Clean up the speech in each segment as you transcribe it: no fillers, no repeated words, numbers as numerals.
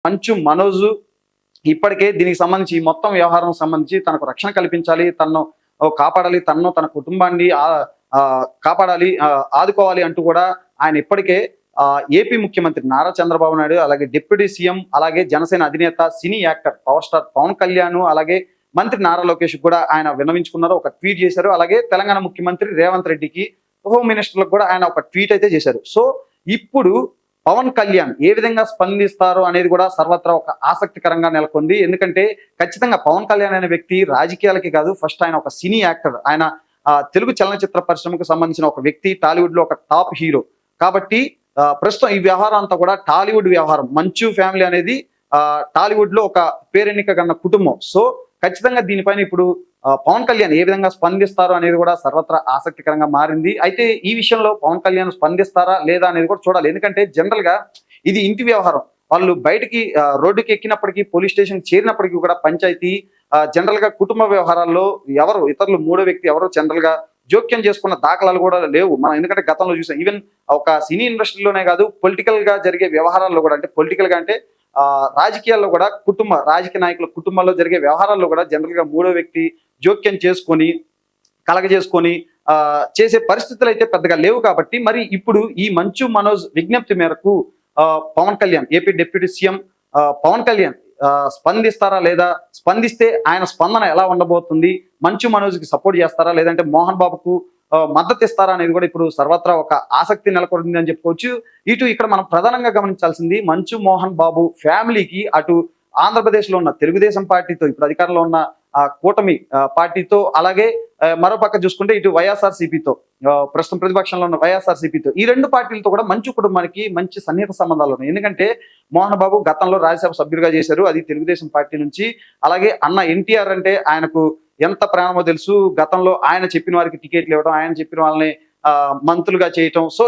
మంచు మనోజ్ ఇప్పటికే దీనికి సంబంధించి ఈ మొత్తం వ్యవహారం సంబంధించి తనకు రక్షణ కల్పించాలి, తనను కాపాడాలి, తనను తన కుటుంబాన్ని కాపాడాలి, ఆదుకోవాలి అంటూ కూడా ఆయన ఇప్పటికే ఏపీ ముఖ్యమంత్రి నారా చంద్రబాబు నాయుడు, అలాగే డిప్యూటీ సీఎం, అలాగే జనసేన అధినేత, cine actor power star Pawan Kalyan, అలాగే మంత్రి నారా లోకేష్ కూడా ఆయన విన్నవించుకున్నారు, ఒక ట్వీట్ చేశారు. అలాగే తెలంగాణ ముఖ్యమంత్రి రేవంత్ రెడ్డికి, హోమ్ మినిస్టర్లకు కూడా ఆయన ఒక ట్వీట్ అయితే చేశారు. సో ఇప్పుడు పవన్ కళ్యాణ్ ఏ విధంగా స్పందిస్తారు అనేది కూడా సర్వత్రా ఒక ఆసక్తికరంగా నెలకొంది. ఎందుకంటే ఖచ్చితంగా పవన్ కళ్యాణ్ అనే వ్యక్తి రాజకీయాలకి కాదు, ఫస్ట్ ఆయన ఒక సినీ యాక్టర్, ఆయన తెలుగు చలనచిత్ర పరిశ్రమకు సంబంధించిన ఒక వ్యక్తి, టాలీవుడ్ లో ఒక టాప్ హీరో. కాబట్టి ప్రస్తుతం ఈ వ్యవహారం అంతా కూడా టాలీవుడ్ వ్యవహారం. మంచు ఫ్యామిలీ అనేది టాలీవుడ్ లో ఒక పేరెన్నిక కన్న కుటుంబం. సో ఖచ్చితంగా దీనిపైన ఇప్పుడు పవన్ కళ్యాణ్ ఏ విధంగా స్పందిస్తారు అనేది కూడా సర్వత్రా ఆసక్తికరంగా మారింది. అయితే ఈ విషయంలో పవన్ కళ్యాణ్ స్పందిస్తారా లేదా అనేది కూడా చూడాలి. ఎందుకంటే జనరల్ గా ఇది ఇంటి వ్యవహారం. వాళ్ళు బయటికి రోడ్డుకి ఎక్కినప్పటికీ, పోలీస్ స్టేషన్ చేరినప్పటికీ కూడా పంచాయతీ జనరల్ గా కుటుంబ వ్యవహారాల్లో ఎవరు ఇతరులు మూడో వ్యక్తి ఎవరు జనరల్ గా జోక్యం చేసుకున్న దాఖలాలు కూడా లేవు. మనం ఎందుకంటే గతంలో చూసాం, ఈవెన్ ఒక సినీ ఇండస్ట్రీలోనే కాదు, పొలిటికల్ గా జరిగే వ్యవహారాల్లో కూడా, అంటే పొలిటికల్ గా అంటే రాజకీయాల్లో కూడా, రాజకీయ నాయకుల కుటుంబాల్లో జరిగే వ్యవహారాల్లో కూడా జనరల్ గా మూడో వ్యక్తి జోక్యం చేసుకొని కలగజేసుకొని చేసే పరిస్థితులు అయితే పెద్దగా లేవు. కాబట్టి మరి ఇప్పుడు ఈ మంచు మనోజ్ విజ్ఞప్తి మేరకు Pawan Kalyan, AP deputy CM Pawan Kalyan స్పందిస్తారా లేదా, స్పందిస్తే ఆయన స్పందన ఎలా ఉండబోతుంది, మంచు మనోజ్కి సపోర్ట్ చేస్తారా లేదంటే మోహన్ బాబుకు మద్దతు ఇస్తారా అనేది కూడా ఇప్పుడు సర్వత్రా ఒక ఆసక్తి నెలకొంది అని చెప్పుకోవచ్చు. ఇక్కడ మనం ప్రధానంగా గమనించాల్సింది మంచు మోహన్ బాబు ఫ్యామిలీకి అటు ఆంధ్రప్రదేశ్ లో ఉన్న తెలుగుదేశం పార్టీతో, ఇప్పుడు అధికారంలో ఉన్న కూటమి పార్టీతో, అలాగే మరోపక్క చూసుకుంటే ఇటు వైఎస్ఆర్సీపీతో, ప్రస్తుతం ప్రతిపక్షంలో ఉన్న వైఎస్ఆర్సీపీతో, ఈ రెండు పార్టీలతో కూడా మంచు కుటుంబానికి మంచి సన్నిహిత సంబంధాలు ఉన్నాయి. ఎందుకంటే మోహన్ బాబు గతంలో రాజ్యసభ సభ్యుడిగా చేశారు, అది తెలుగుదేశం పార్టీ నుంచి. అలాగే అన్న ఎన్టీఆర్ అంటే ఆయనకు ఎంత ప్రేమో తెలుసు. గతంలో ఆయన చెప్పిన వారికి టికెట్లు ఇవ్వడం, ఆయన చెప్పిన వాళ్ళని మంత్రులుగా చేయటం, సో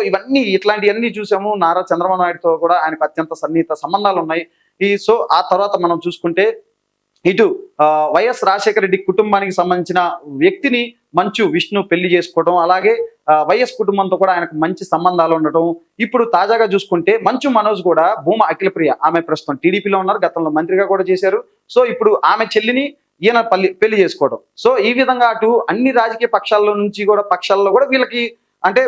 ఇట్లాంటివన్నీ చూసాము. నారా చంద్రబాబు నాయుడుతో కూడా ఆయనకు అత్యంత సన్నిహిత సంబంధాలు ఉన్నాయి. సో ఆ తర్వాత మనం చూసుకుంటే ఇటు వైఎస్ రాజశేఖర రెడ్డి కుటుంబానికి సంబంధించిన వ్యక్తిని మంచు విష్ణు పెళ్లి చేసుకోవడం, అలాగే వైఎస్ కుటుంబంతో కూడా ఆయనకు మంచి సంబంధాలు ఉండటం. ఇప్పుడు తాజాగా చూసుకుంటే మంచు మనోజ్ కూడా భూమా అఖిలప్రియ, ఆమె ప్రస్తుతం టీడీపీలో ఉన్నారు, గతంలో మంత్రిగా కూడా చేశారు. సో ఇప్పుడు ఆమె చెల్లిని ఈయన పెళ్లి చేసుకోవడం. సో ఈ విధంగా అటు అన్ని రాజకీయ పక్షాల్లో కూడా వీళ్ళకి అంటే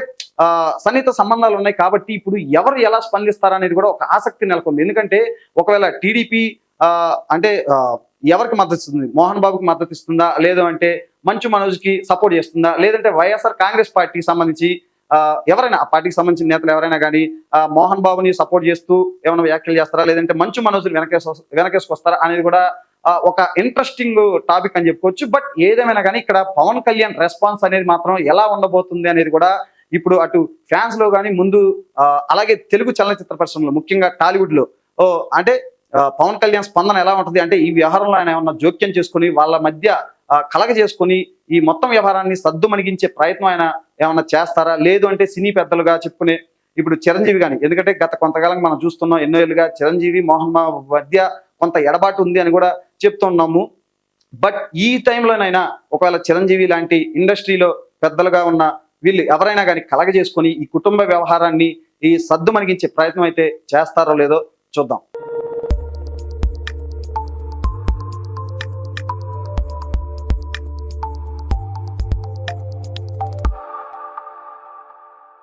సన్నిహిత సంబంధాలు ఉన్నాయి. కాబట్టి ఇప్పుడు ఎవరు ఎలా స్పందిస్తారనేది కూడా ఒక ఆసక్తి నెలకొంది. ఎందుకంటే ఒకవేళ టీడీపీ అంటే ఎవరికి మద్దతు ఇస్తుంది, మోహన్ బాబుకి మద్దతు ఇస్తుందా, లేదు అంటే మంచు మనోజ్కి సపోర్ట్ చేస్తుందా, లేదంటే వైఎస్ఆర్ కాంగ్రెస్ పార్టీకి సంబంధించి ఎవరైనా ఆ పార్టీకి సంబంధించిన నేతలు ఎవరైనా కానీ మోహన్ బాబుని సపోర్ట్ చేస్తూ ఏమైనా వ్యాఖ్యలు చేస్తారా, లేదంటే మంచు మనోజ్ వెనకేసుకొస్తారా అనేది కూడా ఒక ఇంట్రెస్టింగ్ టాపిక్ అని చెప్పుకోవచ్చు. బట్ ఏదేమైనా కానీ ఇక్కడ పవన్ కళ్యాణ్ రెస్పాన్స్ అనేది మాత్రం ఎలా ఉండబోతుంది అనేది కూడా ఇప్పుడు అటు ఫ్యాన్స్ లో కానీ ముందు అలాగే తెలుగు చలనచిత్ర పరిశ్రమలో ముఖ్యంగా టాలీవుడ్ లో అంటే పవన్ కళ్యాణ్ స్పందన ఎలా ఉంటుంది, అంటే ఈ వ్యవహారంలో ఆయన ఏమన్నా జోక్యం చేసుకుని వాళ్ళ మధ్య కలగజేసుకుని ఈ మొత్తం వ్యవహారాన్ని సద్దు మణిగించే ప్రయత్నం ఆయన ఏమన్నా చేస్తారా, లేదు అంటే సినీ పెద్దలుగా చెప్పుకునే ఇప్పుడు చిరంజీవి కానీ, ఎందుకంటే గత కొంతకాలంగా మనం చూస్తున్నాం, ఎన్నో ఏళ్ళుగా చిరంజీవి మోహన్ బాబు మధ్య కొంత ఎడబాటు ఉంది అని కూడా చెప్తున్నాము. బట్ ఈ టైంలోనైనా ఒకవేళ చిరంజీవి లాంటి ఇండస్ట్రీలో పెద్దలుగా ఉన్న వీళ్ళు ఎవరైనా కానీ కలగజేసుకొని ఈ కుటుంబ వ్యవహారాన్ని ఈ సద్దు మణిగించే ప్రయత్నం అయితే చేస్తారో లేదో చూద్దాం.